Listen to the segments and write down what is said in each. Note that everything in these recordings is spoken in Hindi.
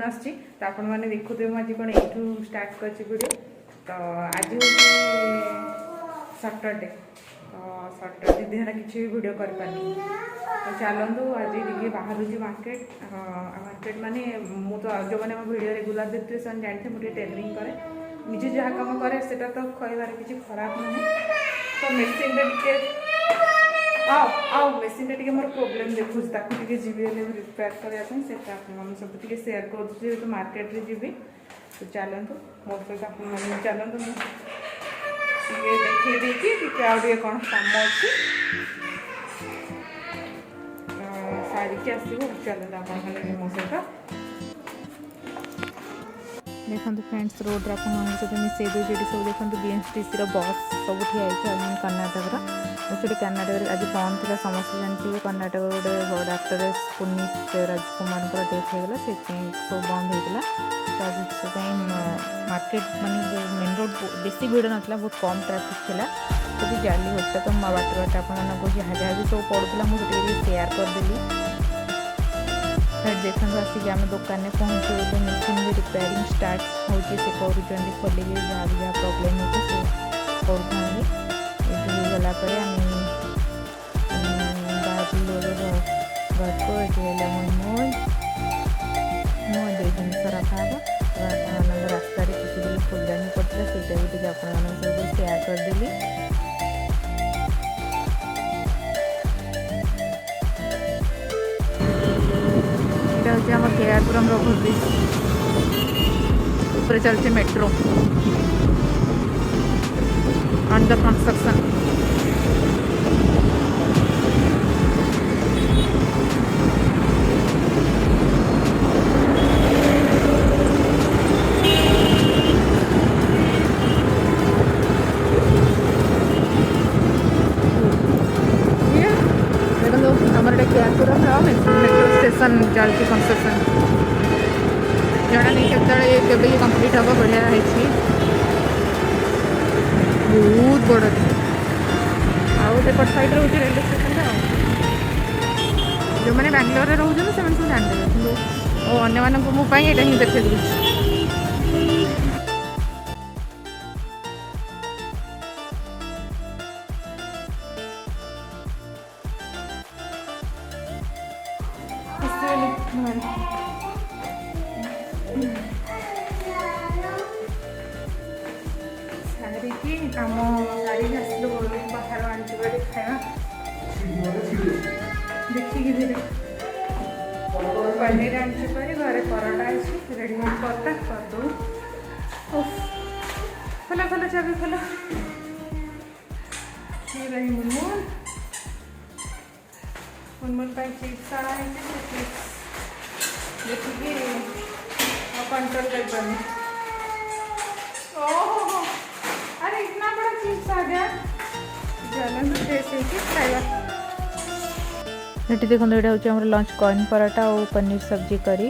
आसी तो आपण मैंने देखुए मुझे कौन यू स्टार्ट कर वीडियो। तो आज हूँ सटरडे तो सटरडे दिन किसी भी वीडियो कर पानी तो चलतु आज ये बाहर मार्केट मार्केट माने मु तो जो मैंने वीडियो रेगुलर देखते से जानते मुझे टेलरिंग करे निजे जहाँ कम करे से तो कहबार किसी खराब नुहे तो मेसीन आओ मेसीन टे मोर प्रोब्लेम देखुँ जी रिपेयर करने सब सेयार कर तो मार्केट रे जी तो चलतु मो सहित आप चलतु मुझे देखिए आगे कौन कम अच्छी सारिकी आसो चलते आप मो सहित देखो फ्रेंड्स रोड आप मिसई दूसरी सब देखो बीएमटीसी बस सब ठिया कर्णाटक से कर्णाटक आज बंद थी समस्त जानते कर्णाटक गोटे बड़ आक्टर पुनीत राजकुमार डेथ होगा से सब बंद होता तो आज से मार्केट माने मेन रोड बेसी भिड़ नाला बहुत कम ट्राफिक थी तो जाली होता तो बाट बाट आपको जहाँ जहाँ भी सब पड़ूला मुझे सेयार करदेली। देखो आसिक आम दुकान में पहुँचे मेसीन भी रिपेयरिंग स्टार्ट हो कर खोलिक जहाँ भी जहाँ प्रोब्लेम होती कर गला घर को ये मो दे जिन रखा रास्ता किसी फुलदानी पड़ता से सब सेयार करदेली। आम केआरपुरम ओवरब्रिज ऊपर चलते metro under construction. KR Puram metro station चलती कंस्ट्रक्शन जना नहीं के कंप्लीट हम बढ़िया है बहुत बड़ आउट साइड रोचे रेलवे स्टेशन जो मैंने बांग्लोर में रोचे से सब जानते और अन्य मुझे ही देखे दूसरी सारिकी कम सारी आसलु बाहर आंटी खाया देखिए पनीर आंटी घरे पराठा अच्छी रेडीमेड पराठा करदे खोला खोला चाबी खोला रही मुनमुन चिप्स आना है चिप्स देखिए कंट्रोल कर पानी। ओहो अरे इतना बड़ा चिप्स आ गया जलन तो टेस्ट है खाइबा ये देखो ये हूँ लंच कॉर्न पराठा और पनीर सब्जी करी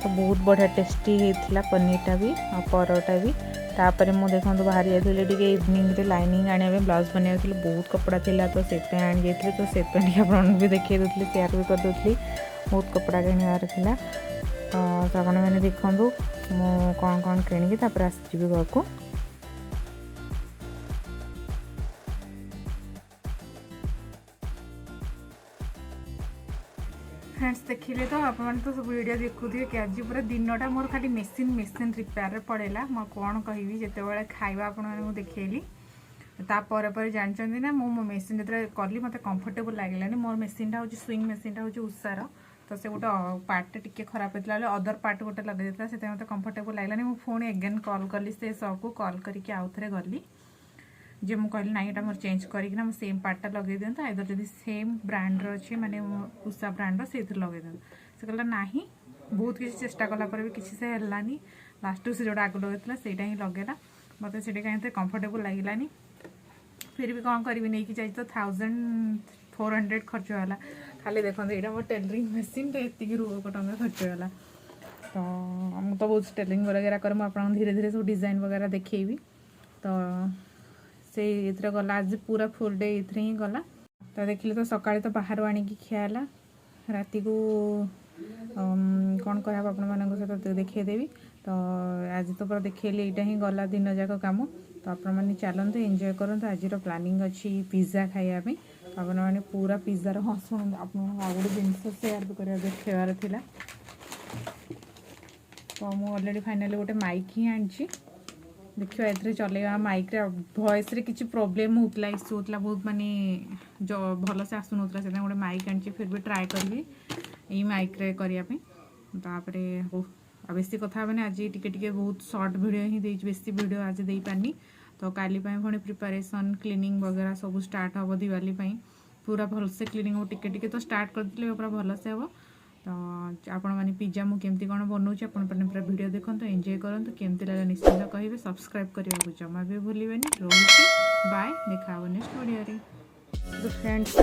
तो बहुत बढ़िया टेस्टी होता पनीरटा भी और परोटा भी तापर मुझे देखो बाहर जाइए इवनिंग रे लाइनिंग आने ब्लाउज बना बहुत कपड़ा थिला तो से आनी जाइए तो से आप भी देखिए दूसरी सेयार भी करदे बहुत कपड़ा किणवार था तो आप मैंने देखूँ मु कौन कौन किणिकी आसजी घर को। फ्रेंड्स देखिले तो आप तो सब वीडियो देखुए कि आज पूरा दिनटा मोर खाली मेसीन मेसीन रिपेयर पड़ेगा मैं कौन कहि जिते बड़े खाଇବା आपको देखली तापर जानते ना मो मेसीन जो कली मत कंफर्टेबल लगलानी मोर मेसीनटा हूँ स्विंग मेसीनटा हूँ उषार तो से गोटे पार्ट टे खराब होता है अदर पार्ट गोटे लगे देता से मत कंफर्टेबल लगलानी मुझे पुणी एगेन कॉल कली से सब को कॉल करके आउ थे गली जे मुझे कहली ना यहाँ मोर चेंज करना सेम पार्टा लगे दिखाँ आइदर जब सेम ब्रांड अच्छे माने उषा ब्रांड से लगे दिखाँ से कहला ना बहुत किसी चेष्टा कलापर भी किसी से हलानी लास्ट से जोटा आग लगेगा से ही लगेगा मत से कहीं कंफर्टेबल लगलानी फिर भी कौन करी नहीं कि जाइए तो 1400 खर्च होला खाली देखो यहाँ मोर टेलरिंग मेसीन ये रुक टंका खर्च होला तो मुझे तो बहुत टेलरिंग वगैरह कर मुझे धीरे धीरे सब डिजाइन वगैरह देखी तो से ये गला आज पूरा फुल डे ये ही गला तो देखिए तो सकाଳେ तो बाहर आनिकी खियाला राति को कौन कराब आपण मानक सहित देखदेवी। तो आज तो पूरा देखली यहाँ ही गला दिन जाक कम। तो आपण मैंने चलते एंजॉय करते। आज प्लानिंग अच्छी पिज्जा खाइबा। तो आपण मैंने पूरा पिज्जार हाँ शुणु आप गोटे जिन सेयार कर देखार था। तो मुझे अलरेडी फाइनाली गोटे माइक ही आनी देखिए ए चलेगा माइक वॉइस रे किसी प्रोब्लेम होता इश्यू होता बहुत माने जो भल से आसुन से गोटे माइक आनी फिर भी ट्राए करी यही माइक रे करने तापरे हो बेसी कथा मैंने आज टिके बहुत शॉर्ट वीडियो ही दे बेसी वीडियो आज दे पानी। तो काली पुणी प्रिपरेशन क्लीनिंग वगैरह सब स्टार्ट हम दिवाली पूरा भलसे क्लीनिंग हम टिके तो स्टार्ट करते पूरा भलसे हम। तो आपण मैंने पिज्जा मुझे केमती कौन बनाऊँच आपने पूरा वीडियो देखो एंजॉय करूँ केमती लगे निश्चिंत कहे सब्सक्राइब करने को जमा भी भूलें। रोचे बाय देखा नेक्स्ट वीडियो। तो फ्रेंड्स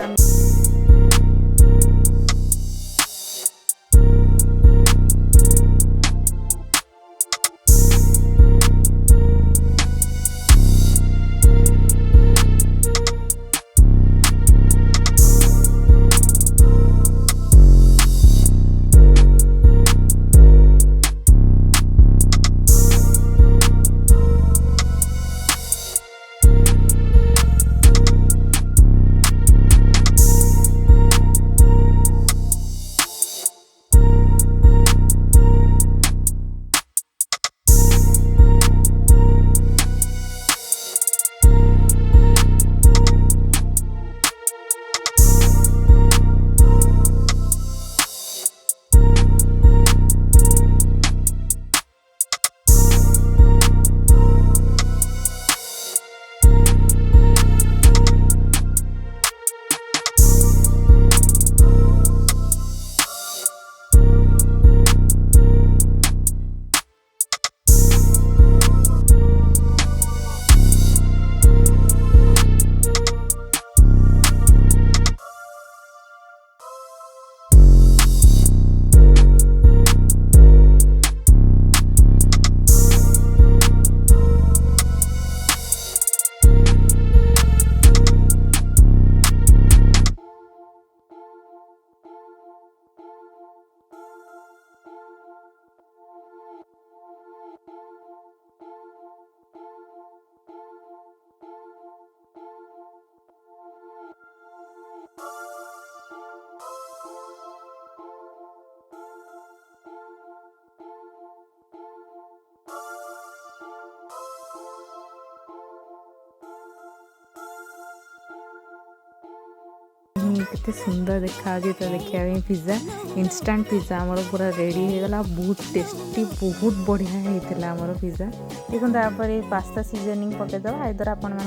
केते सुंदर देखा तो देखा पिज्जा इंस्टांट पिज्जा आमर पूरा रेडी हो गला बहुत टेस्टी बहुत बढ़िया होता आमर पिज्जा। देखो तापर पास्ता सीजनिंग पकईदे आईदर आपण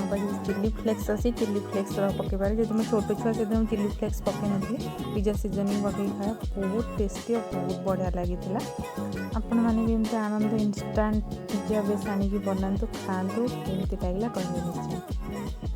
चिली फ्लेक्स अच्छी चिली फ्लेक्स पकईपारे जो तुम छोट छुआ से चिली फ्लेक्स पकई नी पिज्जा सीजनिंग पकई खाए बहुत टेस्टी और बहुत बढ़िया लगी आपण मैंने भी एमती आनंद इंस्टांट पिज्जा बेस आनिकी बनातु खातु केमती लगला कहे निश्चय।